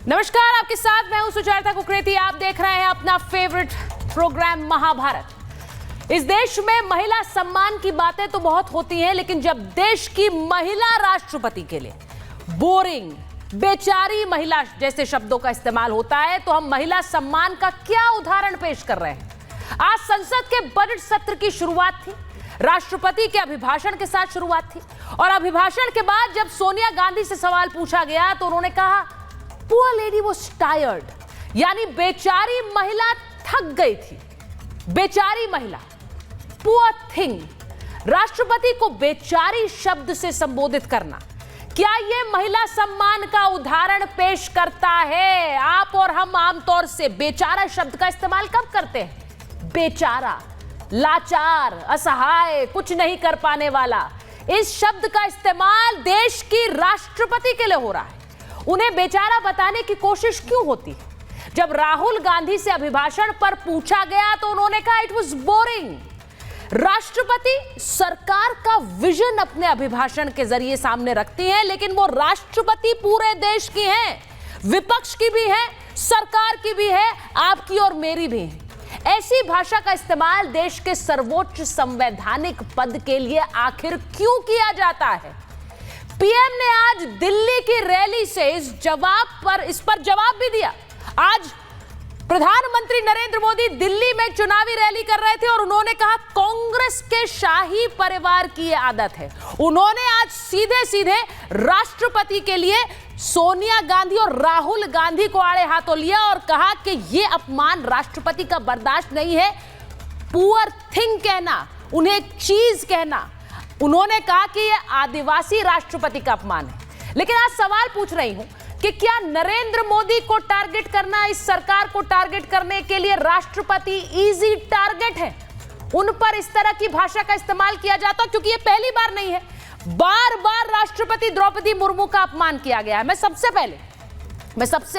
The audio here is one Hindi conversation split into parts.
नमस्कार, आपके साथ मैं हूं सुचारिता कुकरेती। आप देख रहे हैं अपना फेवरेट प्रोग्राम महाभारत। इस देश में महिला सम्मान की बातें तो बहुत होती हैं, लेकिन जब देश की महिला राष्ट्रपति के लिए बोरिंग, बेचारी महिला जैसे शब्दों का इस्तेमाल होता है, तो हम महिला सम्मान का क्या उदाहरण पेश कर रहे हैं। आज संसद के बजट सत्र की शुरुआत थी, राष्ट्रपति के अभिभाषण के साथ शुरुआत थी, और अभिभाषण के बाद जब सोनिया गांधी से सवाल पूछा गया तो उन्होंने कहा पुअर लेडी वाज टायर्ड, यानी बेचारी महिला थक गई थी। बेचारी महिला, पुअर थिंग। राष्ट्रपति को बेचारी शब्द से संबोधित करना, क्या यह महिला सम्मान का उदाहरण पेश करता है? आप और हम आमतौर से बेचारा शब्द का इस्तेमाल कब करते हैं? बेचारा, लाचार, असहाय, कुछ नहीं कर पाने वाला। इस शब्द का इस्तेमाल देश की राष्ट्रपति के लिए हो रहा है। उन्हें बेचारा बताने की कोशिश क्यों होती है? जब राहुल गांधी से अभिभाषण पर पूछा गया तो उन्होंने कहा इट वाज बोरिंग। राष्ट्रपति सरकार का विजन अपने अभिभाषण के जरिए सामने रखती हैं, लेकिन वो राष्ट्रपति पूरे देश की हैं, विपक्ष की भी है, सरकार की भी है, आपकी और मेरी भी है। ऐसी भाषा का इस्तेमाल देश के सर्वोच्च संवैधानिक पद के लिए आखिर क्यों किया जाता है? पीएम ने आज दिल्ली की रैली से इस पर जवाब भी दिया। आज प्रधानमंत्री नरेंद्र मोदी दिल्ली में चुनावी रैली कर रहे थे और उन्होंने कहा कांग्रेस के शाही परिवार की यह आदत है। उन्होंने आज सीधे सीधे राष्ट्रपति के लिए सोनिया गांधी और राहुल गांधी को आड़े हाथों लिया और कहा कि यह अपमान राष्ट्रपति का बर्दाश्त नहीं है। पुअर थिंग कहना, उन्हें एक चीज कहना, उन्होंने कहा कि यह आदिवासी राष्ट्रपति का अपमान है। लेकिन आज सवाल पूछ रही हूं कि क्या नरेंद्र मोदी को टारगेट करना, इस सरकार को टारगेट करने के लिए राष्ट्रपति इजी टारगेट है? उन पर इस तरह की भाषा का इस्तेमाल किया जाता, क्योंकि यह पहली बार नहीं है, बार बार राष्ट्रपति द्रौपदी मुर्मू का अपमान किया गया है। मैं सबसे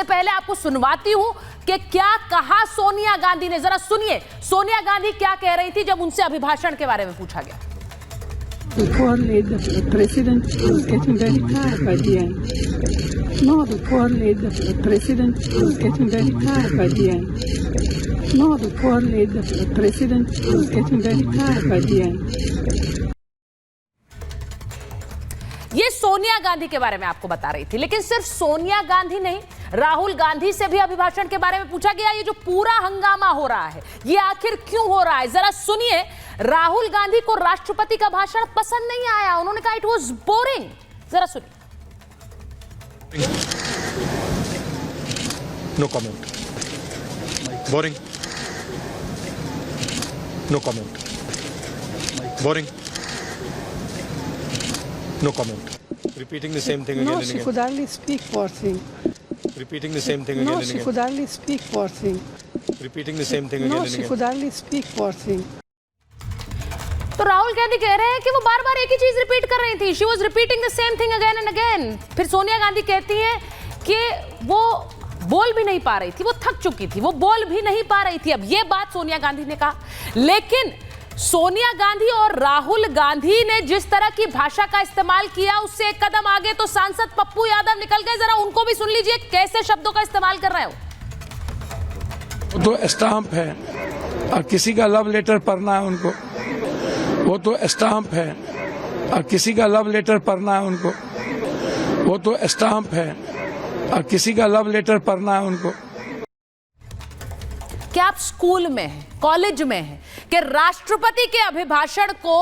पहले आपको सुनवाती हूं कि क्या कहा सोनिया गांधी ने। जरा सुनिए सोनिया गांधी क्या कह रही थी जब उनसे अभिभाषण के बारे में पूछा गया। The poor lady, the president was getting very tired by the end. No, the poor lady, the president was getting very tired by the end. No, the poor lady, the president was getting very tired by the end. ये सोनिया गांधी के बारे में आपको बता रही थी, लेकिन सिर्फ सोनिया गांधी नहीं, राहुल गांधी से भी अभिभाषण के बारे में पूछा गया। ये जो पूरा हंगामा हो रहा है, ये आखिर क्यों हो रहा है? जरा सुनिए। राहुल गांधी को राष्ट्रपति का भाषण पसंद नहीं आया, उन्होंने कहा इट वाज बोरिंग। जरा सुनिए। No comment. Boring. No comment. Boring. No comment. Repeating the same thing again and again. No, she could hardly speak, poor thing. Repeating the same thing again No, and she again. could hardly speak, poor thing. Repeating the same thing again No, and she again. could hardly speak, poor thing. तो राहुल गांधी कह रहे हैं कि वो बार बार एक ही चीज रिपीट कर रही थी। She was repeating the same thing again and again. फिर सोनिया गांधी कहती हैं कि वो बोल भी नहीं पा रही थी, वो थक चुकी थी, वो बोल भी नहीं पा रही थी। अब ये बात सोनिया गांधी ने कहा, लेकिन सोनिया गांधी और राहुल गांधी ने जिस तरह की भाषा का इस्तेमाल किया, उससे एक कदम आगे तो सांसद पप्पू यादव निकल गए। जरा उनको भी सुन लीजिए कैसे शब्दों का इस्तेमाल कर रहे हो। वो तो स्टाम्प है और किसी का लव लेटर पढ़ना है उनको। वो तो स्टाम्प है और किसी का लव लेटर पढ़ना है उनको। वो तो स्टाम्प है और किसी का लव लेटर पढ़ना है उनको। क्या आप स्कूल में हैं, कॉलेज में हैं कि राष्ट्रपति के अभिभाषण को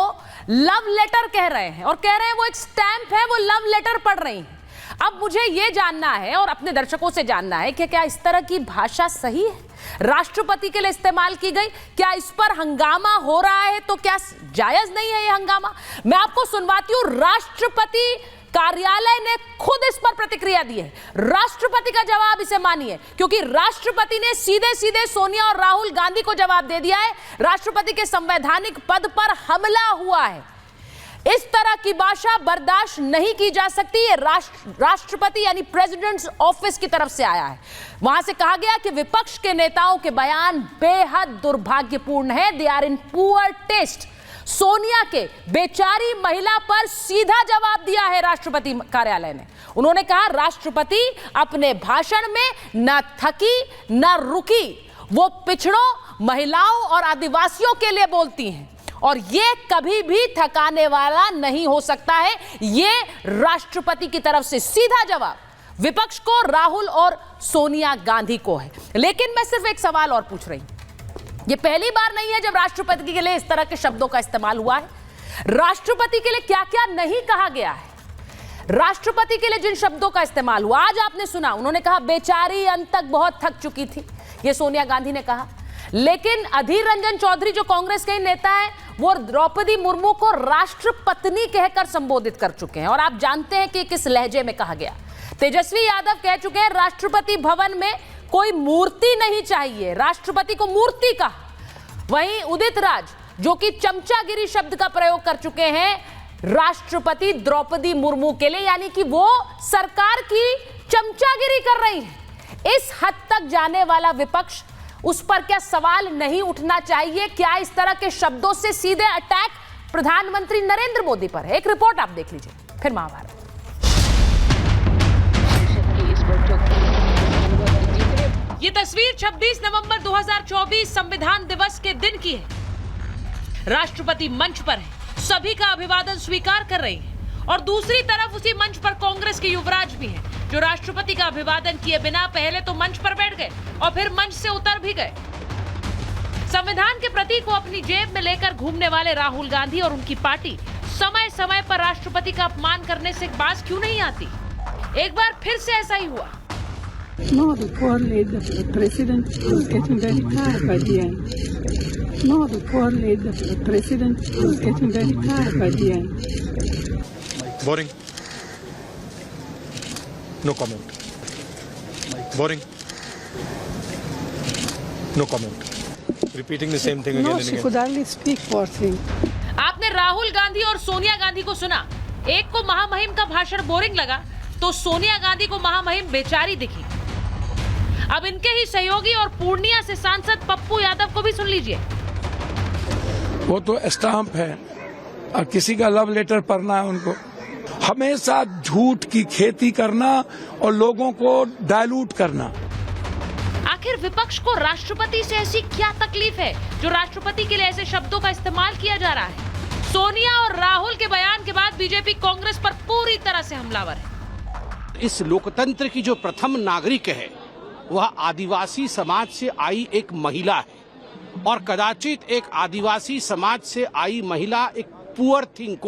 लव लेटर कह रहे हैं और कह रहे हैं वो एक स्टैंप है, वो लव लेटर पढ़ रही हैं। अब मुझे यह जानना है और अपने दर्शकों से जानना है कि क्या इस तरह की भाषा सही है, राष्ट्रपति के लिए इस्तेमाल की गई? क्या इस पर हंगामा हो रहा है? तो क्या जायज नहीं है यह हंगामा? मैं आपको सुनवाती हूं। राष्ट्रपति कार्यालय ने खुद इस पर प्रतिक्रिया दी है। राष्ट्रपति का जवाब इसे मानिए, क्योंकि राष्ट्रपति ने सीधे सीधे सोनिया और राहुल गांधी को जवाब दे दिया है। राष्ट्रपति के संवैधानिक पद पर हमला हुआ है। इस तरह की भाषा बर्दाश्त नहीं की जा सकती। ये राष्ट्रपति यानी प्रेसिडेंट्स ऑफिस की तरफ से आया है। वहां से कहा गया कि विपक्ष के नेताओं के बयान बेहद दुर्भाग्यपूर्ण है, they are in poor taste. Sonia के बेचारी महिला पर सीधा जवाब दिया है राष्ट्रपति कार्यालय ने। उन्होंने कहा राष्ट्रपति अपने भाषण में न थकी न रुकी, वो पिछड़ों, महिलाओं और आदिवासियों के लिए बोलती हैं और ये कभी भी थकाने वाला नहीं हो सकता है। ये राष्ट्रपति की तरफ से सीधा जवाब विपक्ष को, राहुल और सोनिया गांधी को है। लेकिन मैं सिर्फ एक सवाल और पूछ रही हूं, ये पहली बार नहीं है जब राष्ट्रपति के लिए इस तरह के शब्दों का इस्तेमाल हुआ है। राष्ट्रपति के लिए क्या क्या नहीं कहा गया है, राष्ट्रपति के लिए जिन शब्दों का इस्तेमाल हुआ आज आपने सुना। उन्होंने कहा बेचारी अंत तक बहुत थक चुकी थी, ये सोनिया गांधी ने कहा। लेकिन अधीर रंजन चौधरी जो कांग्रेस के नेता है वो द्रौपदी मुर्मू को राष्ट्रपत्नी कहकर संबोधित कर चुके हैं और आप जानते हैं कि किस लहजे में कहा गया। तेजस्वी यादव कह चुके हैं राष्ट्रपति भवन में कोई मूर्ति नहीं चाहिए, राष्ट्रपति को मूर्ति कहा। वहीं उदित राज जो कि चमचागिरी शब्द का प्रयोग कर चुके हैं राष्ट्रपति द्रौपदी मुर्मू के लिए, यानी कि वो सरकार की चमचागिरी कर रही है। इस हद तक जाने वाला विपक्ष, उस पर क्या सवाल नहीं उठना चाहिए? क्या इस तरह के शब्दों से सीधे अटैक प्रधानमंत्री नरेंद्र मोदी पर है? एक रिपोर्ट आप देख लीजिए, फिर महाभारत। ये तस्वीर 26 नवंबर 2024 संविधान दिवस के दिन की है। राष्ट्रपति मंच पर है, सभी का अभिवादन स्वीकार कर रही है और दूसरी तरफ उसी मंच पर कांग्रेस के युवराज भी हैं, जो राष्ट्रपति का अभिवादन किए बिना पहले तो मंच पर बैठ गए और फिर मंच से उतर भी गए। संविधान के प्रतीक को अपनी जेब में लेकर घूमने वाले राहुल गांधी और उनकी पार्टी समय समय पर राष्ट्रपति का अपमान करने से बाज क्यों नहीं आती? एक बार फिर से ऐसा ही हुआ। No, the poor lady, the president was getting very tired by the end. No, the poor lady, the president was getting very tired by the end. Boring. No comment. Boring. No comment. Repeating the same thing again No, and she again. could hardly speak, poor thing. आपने राहुल गांधी और सोनिया गांधी को सुना, एक को महामहिम का भाषण बोरिंग लगा तो सोनिया गांधी को महामहिम बेचारी दिखी। अब इनके ही सहयोगी और पूर्णिया से सांसद पप्पू यादव को भी सुन लीजिए। वो तो स्टाम्प है और किसी का लव लेटर पढ़ना है उनको। हमेशा झूठ की खेती करना और लोगों को डायलूट करना। आखिर विपक्ष को राष्ट्रपति से ऐसी क्या तकलीफ है जो राष्ट्रपति के लिए ऐसे शब्दों का इस्तेमाल किया जा रहा है? सोनिया और राहुल के बयान के बाद बीजेपी कांग्रेस पर पूरी तरह से हमलावर है। इस लोकतंत्र की जो प्रथम नागरिक है वह आदिवासी समाज से आई एक महिला है और कदाचित एक आदिवासी समाज से आई महिला एक पुअर थिंग को